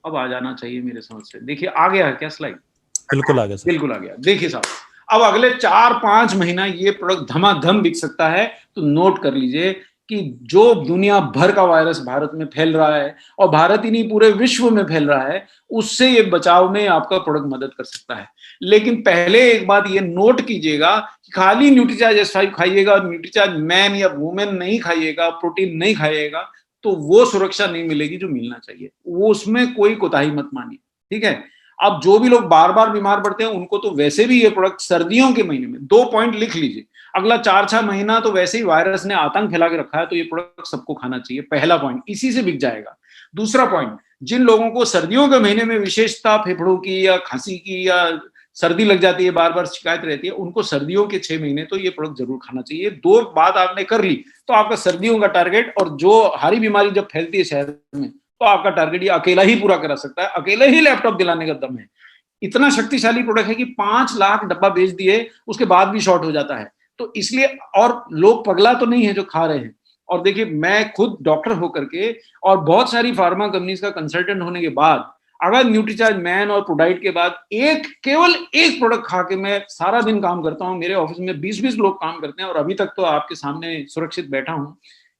अब आ जाना चाहिए मेरे समझ से। देखिए आ गया है क्या स्लाइड? बिल्कुल आ गया सर। बिल्कुल आ गया। देखिए साहब, अब अगले 4-5 महीना ये प्रोडक्ट धमाधम बिक सकता है। तो नोट कर लीजिए कि जो दुनिया भर का वायरस भारत में फैल रहा है, और भारत ही नहीं पूरे विश्व में फैल रहा है, उससे ये बचाव में आपका प्रोडक्ट मदद कर सकता है। लेकिन पहले एक बात ये नोट कीजिएगा कि खाली न्यूट्रीचार्ज S5 खाइएगा और न्यूट्रीचार्ज मैन या वुमेन नहीं खाइएगा, प्रोटीन नहीं खाइएगा, तो वो सुरक्षा नहीं मिलेगी जो मिलना चाहिए। वो उसमें कोई कोताही मत मानिए, ठीक है? अब जो भी लोग बार बार बीमार पड़ते हैं उनको तो वैसे भी ये प्रोडक्ट सर्दियों के महीने में, 2 पॉइंट लिख लीजिए, अगला 4-6 महीना तो वैसे ही वायरस ने आतंक फैला के रखा है, तो ये प्रोडक्ट सबको खाना चाहिए। पहला पॉइंट इसी से बिक जाएगा। दूसरा पॉइंट, जिन लोगों को सर्दियों के महीने में विशेषता फेफड़ों की या खांसी की या सर्दी लग जाती है, बार बार शिकायत रहती है, उनको सर्दियों के 6 महीने तो ये प्रोडक्ट जरूर खाना चाहिए। 2 बात आपने कर ली तो आपका सर्दियों का टारगेट, और जो हारी बीमारी जब फैलती है शहर में, तो आपका टारगेट ये अकेला ही पूरा करा सकता है। अकेले ही लैपटॉप दिलाने का दम है। इतना शक्तिशाली प्रोडक्ट है कि 5 लाख डब्बा बेच दिए, उसके बाद भी शॉर्ट हो जाता है। तो इसलिए, और लोग पगला तो नहीं है जो खा रहे हैं। और देखिए, मैं खुद डॉक्टर होकर के और बहुत सारी फार्मा कंपनीज का कंसल्टेंट होने के बाद, अगर न्यूट्रीचार्ज मैन और प्रोडाइट के बाद केवल एक प्रोडक्ट खा के मैं सारा दिन काम करता हूं, मेरे ऑफिस में 20-20 लोग काम करते हैं, और अभी तक तो आपके सामने सुरक्षित बैठा हूं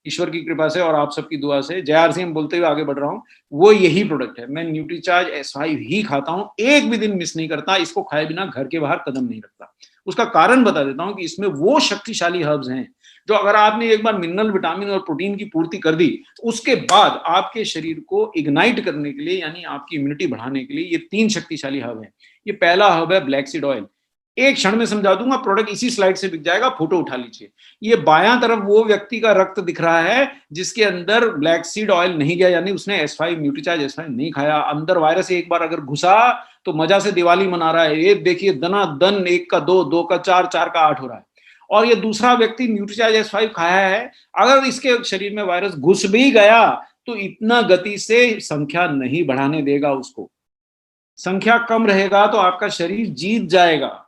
ईश्वर की कृपा से और आप सबकी दुआ से, JRCM बोलते हुए आगे बढ़ रहा हूं, वो यही प्रोडक्ट है। मैं न्यूट्रीचार्ज S5 ही खाता हूं, एक भी दिन मिस नहीं करता। इसको खाए बिना घर के बाहर कदम नहीं रखता। उसका कारण बता देता हूं कि इसमें वो शक्तिशाली हर्ब्स हैं जो अगर आपने एक बार मिनरल, विटामिन और प्रोटीन की पूर्ति कर दी, उसके बाद आपके शरीर को इग्नाइट करने के लिए, यानी आपकी इम्यूनिटी बढ़ाने के लिए, ये 3 शक्तिशाली हर्ब है। ये पहला हर्ब है ब्लैक सीड ऑयल। एक क्षण में समझा दूंगा, प्रोडक्ट इसी स्लाइड से बिक जाएगा, फोटो उठा लीजिए। ये बायां तरफ वो व्यक्ति का रक्त दिख रहा है जिसके अंदर ब्लैक सीड ऑयल नहीं गया, यानी उसने S5 न्यूट्रीचार्ज S5 नहीं खाया। अंदर वायरस एक बार अगर घुसा तो मजा से दिवाली मना रहा है। ये देखिए, दना दन 1 का 2, 2 का 4, 4 का 8 हो रहा है। और ये दूसरा व्यक्ति न्यूट्रीचार्ज S5 खाया है, अगर इसके शरीर में वायरस घुस भी गया तो इतना गति से संख्या नहीं बढ़ाने देगा उसको। संख्या कम रहेगा तो आपका शरीर जीत जाएगा।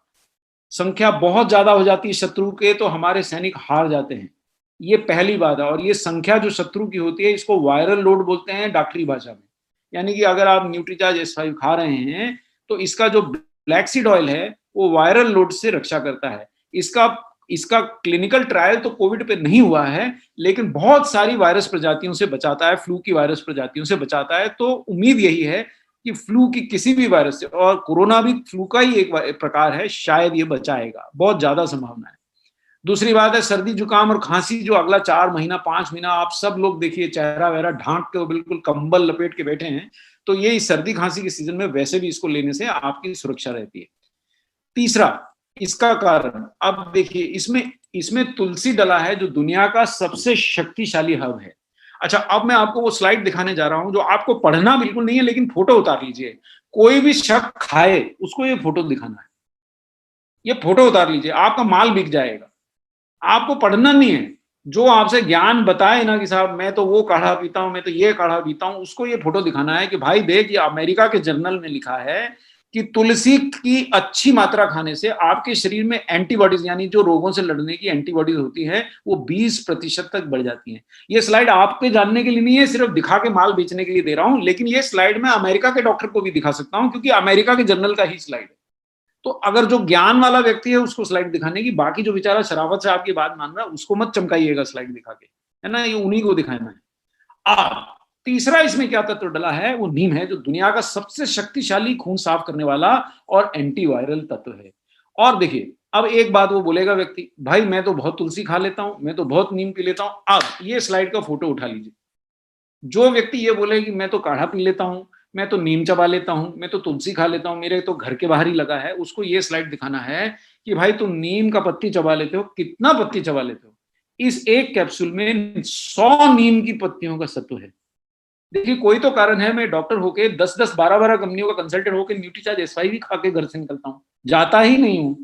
संख्या बहुत ज्यादा हो जाती है शत्रु के तो हमारे सैनिक हार जाते हैं। ये पहली बात है। और ये संख्या जो शत्रु की होती है, इसको वायरल लोड बोलते हैं डॉक्टरी भाषा में। यानी कि अगर आप न्यूट्रीचार्ज S5 खा रहे हैं तो इसका जो ब्लैक सीड ऑयल है वो वायरल लोड से रक्षा करता है। इसका इसका क्लिनिकल ट्रायल तो कोविड पे नहीं हुआ है, लेकिन बहुत सारी वायरस प्रजातियों से बचाता है, फ्लू की वायरस प्रजातियों से बचाता है। तो उम्मीद यही है कि फ्लू की किसी भी वायरस से, और कोरोना भी फ्लू का ही एक प्रकार है, शायद ये बचाएगा, बहुत ज्यादा संभावना है। दूसरी बात है सर्दी जुकाम और खांसी, जो अगला 4 महीना 5 महीना आप सब लोग देखिए चेहरा वहरा ढांक के बिल्कुल कंबल लपेट के बैठे हैं, तो ये सर्दी खांसी के सीजन में वैसे भी इसको लेने से आपकी सुरक्षा रहती है। तीसरा, इसका कारण, अब देखिए, इसमें इसमें तुलसी डला है जो दुनिया का सबसे शक्तिशाली हर्ब है। अच्छा, अब मैं आपको वो स्लाइड दिखाने जा रहा हूं जो आपको पढ़ना बिल्कुल नहीं है, लेकिन फोटो उतार लीजिए। कोई भी शख्स खाए उसको ये फोटो दिखाना है। ये फोटो उतार लीजिए, आपका माल बिक जाएगा। आपको पढ़ना नहीं है। जो आपसे ज्ञान बताए ना कि साहब मैं तो वो काढ़ा पीता हूं, मैं तो ये काढ़ा पीता हूं, उसको ये फोटो दिखाना है कि भाई देख, ये अमेरिका के जर्नल में लिखा है कि तुलसी की अच्छी मात्रा खाने से आपके शरीर में एंटीबॉडीज, यानी जो रोगों से लड़ने की एंटीबॉडीज होती है, वो 20% तक बढ़ जाती हैं। ये स्लाइड आप पे जानने के लिए नहीं है, सिर्फ दिखा के माल बेचने के लिए दे रहा हूं, लेकिन ये स्लाइड मैं अमेरिका के डॉक्टर को भी दिखा सकता हूं क्योंकि अमेरिका के जर्नल का ही स्लाइड है। तो अगर जो ज्ञान वाला व्यक्ति है उसको स्लाइड दिखाने की, बाकी जो बेचारा शराफत से आपकी बात मान रहा है उसको मत चमकाइएगा स्लाइड दिखा के, है ना, ये उन्हीं को दिखाना है। अब तीसरा इसमें क्या तत्व डला है, वो नीम है, जो दुनिया का सबसे शक्तिशाली खून साफ करने वाला और एंटीवायरल तत्व है। और देखिए, अब एक बात वो बोलेगा व्यक्ति, भाई मैं तो बहुत तुलसी खा लेता हूं, मैं तो बहुत नीम पी लेता हूं। अब ये स्लाइड का फोटो उठा लीजिए। जो व्यक्ति ये बोले कि मैं तो काढ़ा पी लेता हूं, मैं तो नीम चबा लेता हूं, मैं तो तुलसी खा लेता हूं, मेरे तो घर के बाहर ही लगा है, उसको ये स्लाइड दिखाना है कि भाई तुम नीम का पत्ती चबा लेते हो, कितना पत्ती चबा लेते हो। इस एक कैप्सूल में 100 नीम की पत्तियों का सत्व है। देखिए, कोई तो कारण है, मैं डॉक्टर होके 10-10, 12-12 कंपनियों का कंसल्टेंट होकर न्यूट्रीचार्ज S5 ही खा के घर से निकलता हूं, जाता ही नहीं हूं।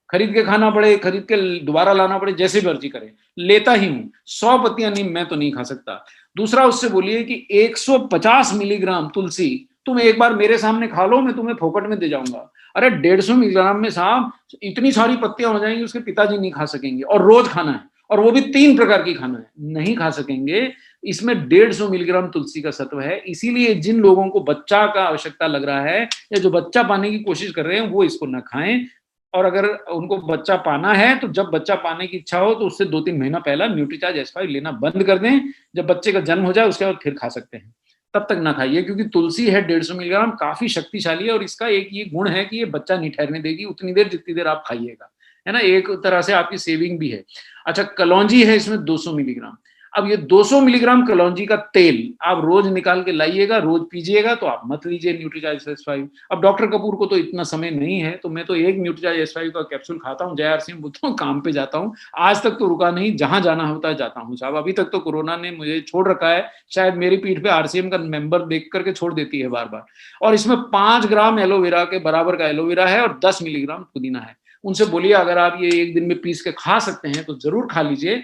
खरीद के खाना पड़े, खरीद के दोबारा लाना पड़े, जैसे मर्जी करे, लेता ही हूं। 100 पत्तियां नीम मैं तो नहीं खा सकता। दूसरा, उससे बोलिए कि 150 मिलीग्राम तुलसी तुम एक बार मेरे सामने खा लो, मैं तुम्हें फोकट में दे जाऊंगा। अरे 150 मिलीग्राम में साहब इतनी सारी पत्तियां हो जाएंगी, उसके पिताजी नहीं खा सकेंगे, और रोज खाना है, और वो भी 3 प्रकार की खाना है, नहीं खा सकेंगे। इसमें 150 मिलीग्राम तुलसी का सत्व है। इसीलिए जिन लोगों को बच्चा का आवश्यकता लग रहा है या जो बच्चा पाने की कोशिश कर रहे हैं, वो इसको ना खाएं। और अगर उनको बच्चा पाना है तो जब बच्चा पाने की इच्छा हो तो उससे 2-3 महीना पहला न्यूट्रीचार्ज S5 लेना बंद कर दें। जब बच्चे का जन्म हो जाए उसके बाद फिर खा सकते हैं, तब तक ना खाइए, क्योंकि तुलसी है 150 मिलीग्राम, काफी शक्तिशाली है और इसका एक ये गुण है कि ये बच्चा नहीं ठहरने देगी उतनी देर जितनी देर आप खाइएगा, है ना। एक तरह से आपकी सेविंग भी है। अच्छा, कलौंजी है इसमें 200 मिलीग्राम। अब ये 200 मिलीग्राम कलौंजी का तेल आप रोज निकाल के लाइएगा, रोज पीजिएगा, तो आप मत लीजिए न्यूट्रीचार्ज S5। अब डॉक्टर कपूर को तो इतना समय नहीं है, तो मैं तो एक न्यूट्रीचार्ज S5 का कैप्सूल खाता हूँ, जय आरसीएम बोलता हूँ, काम पे जाता हूँ। आज तक तो रुका नहीं, जहां जाना होता है जाता हूँ साहब। अभी तक तो कोरोना ने मुझे छोड़ रखा है, शायद मेरी पीठ पे आरसीएम का मेंबर देख करके छोड़ देती है बार बार। और इसमें 5 ग्राम एलोवेरा के बराबर का एलोवेरा है और 10 मिलीग्राम पुदीना है। उनसे बोलिए अगर आप ये एक दिन में पीस के खा सकते हैं तो जरूर खा लीजिए।